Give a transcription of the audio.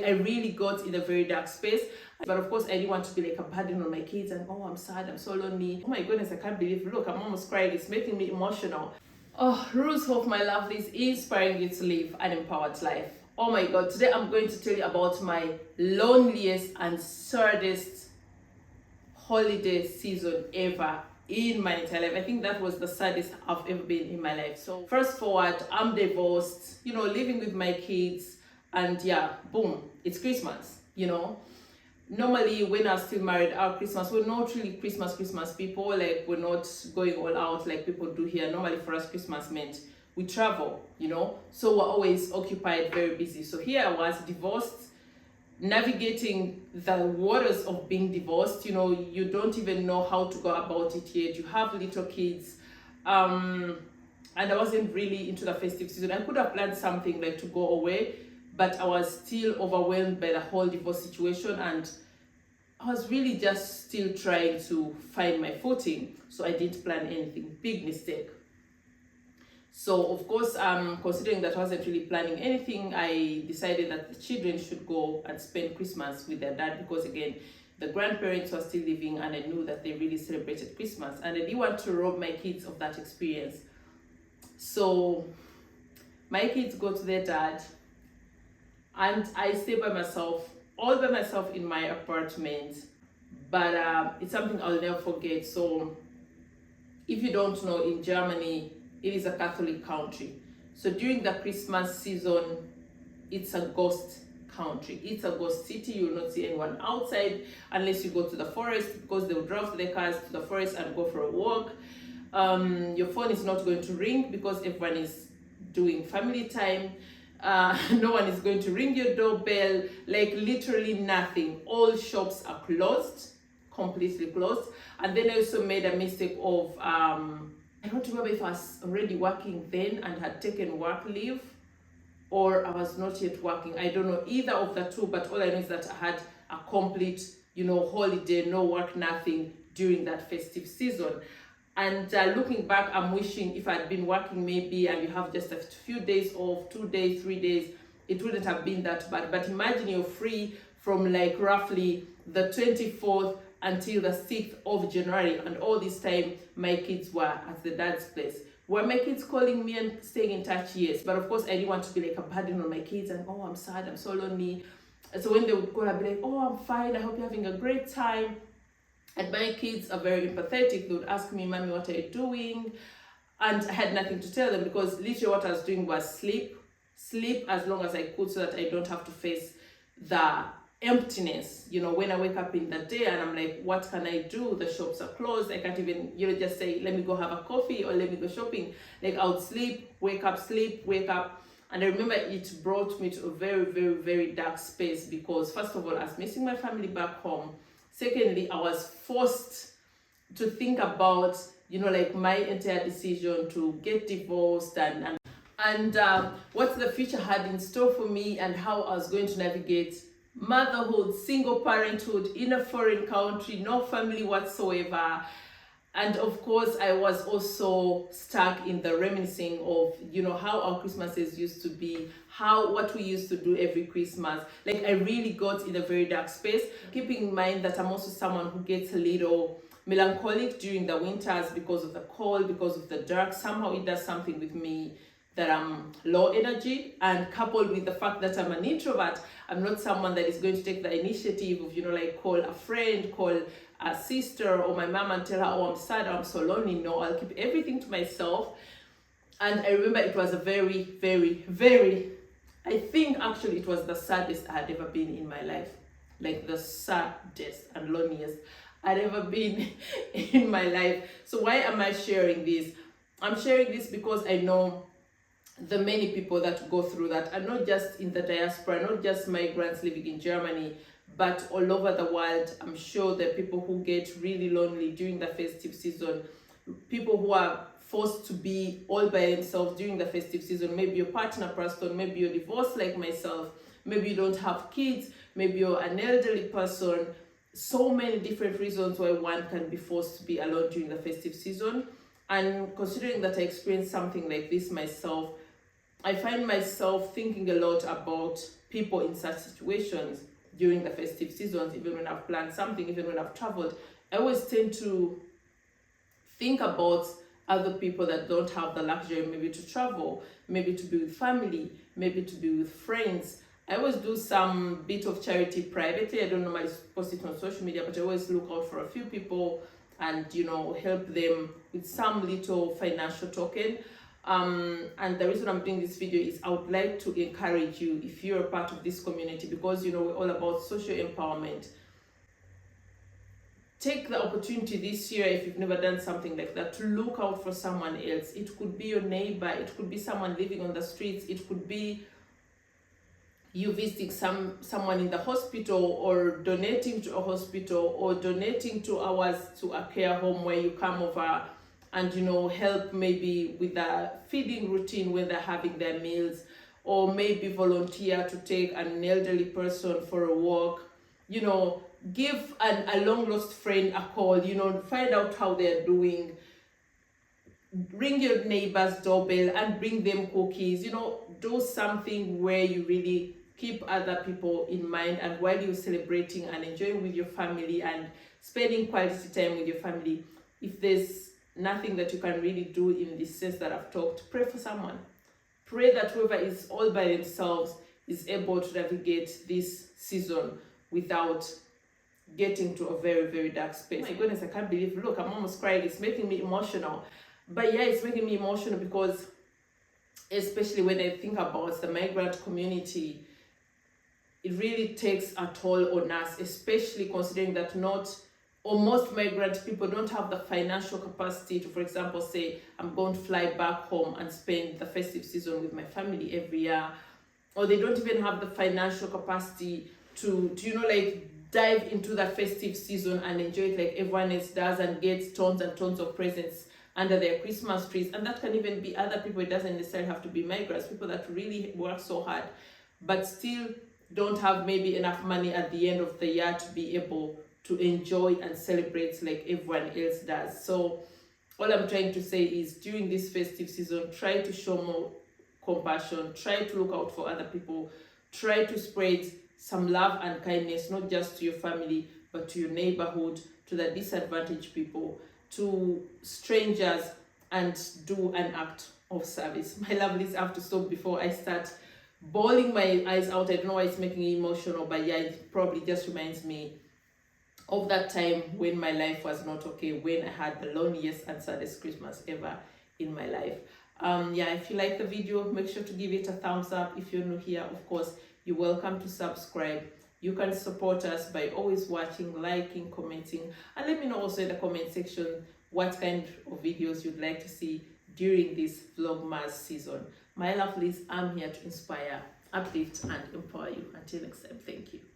I really got in a very dark space. But of course, I didn't want to be like a burden on my kids and oh, I'm sad, I'm so lonely. Oh my goodness, I can't believe, look, I'm almost crying. It's making me emotional. Oh, Ruzhoff, my lovelies, inspiring you to live an empowered life. Oh my God, today I'm going to tell you about my loneliest and saddest holiday season ever in my entire life. I think that was the saddest I've ever been in my life. So first forward, I'm divorced, living with my kids, and yeah, boom, it's Christmas, Normally when I was still married, our Christmas, we're not really Christmas people, like we're not going all out like people do here. Normally for us, Christmas meant we travel, so we're always occupied, very busy. So here I was divorced, navigating the waters of being divorced. You don't even know how to go about it yet. You have little kids, and I wasn't really into the festive season. I could have planned something like to go away, but I was still overwhelmed by the whole divorce situation, and I was really just still trying to find my footing. So I didn't plan anything. Big mistake. So of course, considering that I wasn't really planning anything, I decided that the children should go and spend Christmas with their dad, because again, the grandparents were still living and I knew that they really celebrated Christmas, and I didn't want to rob my kids of that experience. So my kids go to their dad and I stay by myself, all by myself in my apartment. But it's something I'll never forget. So if you don't know, in Germany, it is a Catholic country. So during the Christmas season, it's a ghost country. It's a ghost city. You will not see anyone outside unless you go to the forest, because they will drive their cars to the forest and go for a walk. Your phone is not going to ring because everyone is doing family time. No one is going to ring your doorbell, like literally nothing. All shops are closed, completely closed. And then I also made a mistake of, I don't remember if I was already working then and had taken work leave, or I was not yet working. I don't know either of the two, but all I know is that I had a complete, holiday, no work, nothing during that festive season. And looking back, I'm wishing if I'd been working maybe, and you have just a few days off, 2 days, 3 days, it wouldn't have been that bad. But imagine you're free from like roughly the 24th until the 6th of January. And all this time, my kids were at the dad's place. Were my kids calling me and staying in touch? Yes. But of course, I didn't want to be like a burden on my kids and, oh, I'm sad, I'm so lonely. And so when they would call, I'd be like, oh, I'm fine, I hope you're having a great time. And my kids are very empathetic. They would ask me, Mommy, what are you doing? And I had nothing to tell them, because literally what I was doing was sleep as long as I could, so that I don't have to face the emptiness, when I wake up in the day and I'm like, what can I do? The shops are closed. I can't even, just say, let me go have a coffee or let me go shopping. Like I would sleep, wake up. And I remember it brought me to a very, very, very dark space, because first of all, I was missing my family back home. Secondly, I was forced to think about, like my entire decision to get divorced and what the future had in store for me, and how I was going to navigate motherhood, single parenthood in a foreign country, no family whatsoever. And of course, I was also stuck in the reminiscing of, how our Christmases used to be, what we used to do every Christmas. Like I really got in a very dark space, keeping in mind that I'm also someone who gets a little melancholic during the winters because of the cold, because of the dark. Somehow it does something with me that I'm low energy, and coupled with the fact that I'm an introvert, I'm not someone that is going to take the initiative of, like call a friend, call a sister or my mom and tell her, oh, I'm sad, I'm so lonely. No, I'll keep everything to myself. And I remember it was a very, very, very, I think actually it was the saddest I had ever been in my life. Like the saddest and loneliest I'd ever been in my life. So why am I sharing this? I'm sharing this because I know the many people that go through that, and not just in the diaspora, not just migrants living in Germany, but all over the world. I'm sure there are people who get really lonely during the festive season, people who are forced to be all by themselves during the festive season. Maybe your partner passed on, maybe you're divorced like myself, maybe you don't have kids, maybe you're an elderly person. So many different reasons why one can be forced to be alone during the festive season. And considering that I experienced something like this myself, I find myself thinking a lot about people in such situations during the festive seasons, even when I've planned something, even when I've traveled, I always tend to think about other people that don't have the luxury maybe to travel, maybe to be with family, maybe to be with friends. I always do some bit of charity privately. I don't normally post it on social media, but I always look out for a few people and, you know, help them with some little financial token. And the reason I'm doing this video is I would like to encourage you, if you're a part of this community, because, you know, we're all about social empowerment. Take the opportunity this year, if you've never done something like that, to look out for someone else. It could be your neighbor, it could be someone living on the streets, it could be you visiting someone in the hospital, or donating to a hospital, or donating 2 hours to a care home where you come over and, you know, help maybe with the feeding routine when they're having their meals, or maybe volunteer to take an elderly person for a walk, you know, give a long lost friend a call, you know, find out how they're doing, ring your neighbor's doorbell and bring them cookies, you know, do something where you really keep other people in mind, and while you're celebrating and enjoying with your family and spending quality time with your family, if there's nothing that you can really do in this sense that I've talked, pray for someone. Pray that whoever is all by themselves is able to navigate this season without getting to a very, very dark space. Oh my goodness, I can't believe, look, I'm almost crying. It's making me emotional. But yeah, it's making me emotional because, especially when I think about the migrant community, it really takes a toll on us, especially considering that most migrant people don't have the financial capacity to, for example, say, I'm going to fly back home and spend the festive season with my family every year. Or they don't even have the financial capacity to you know, like, dive into the festive season and enjoy it like everyone else does, and get tons and tons of presents under their Christmas trees. And that can even be other people. It doesn't necessarily have to be migrants, people that really work so hard but still don't have maybe enough money at the end of the year to be able to enjoy and celebrate like everyone else does. So all I'm trying to say is, during this festive season, try to show more compassion, try to look out for other people, try to spread some love and kindness, not just to your family, but to your neighborhood, to the disadvantaged people, to strangers, and do an act of service. My lovelies, I have to stop before I start bawling my eyes out. I don't know why it's making me emotional, but yeah, it probably just reminds me of that time when my life was not okay, when I had the loneliest and saddest Christmas ever in my life. Yeah, if you like the video, make sure to give it a thumbs up. If you're new here, of course, you're welcome to subscribe. You can support us by always watching, liking, commenting, and let me know also in the comment section what kind of videos you'd like to see during this Vlogmas season. My lovelies, I'm here to inspire, uplift, and empower you. Until next time, thank you.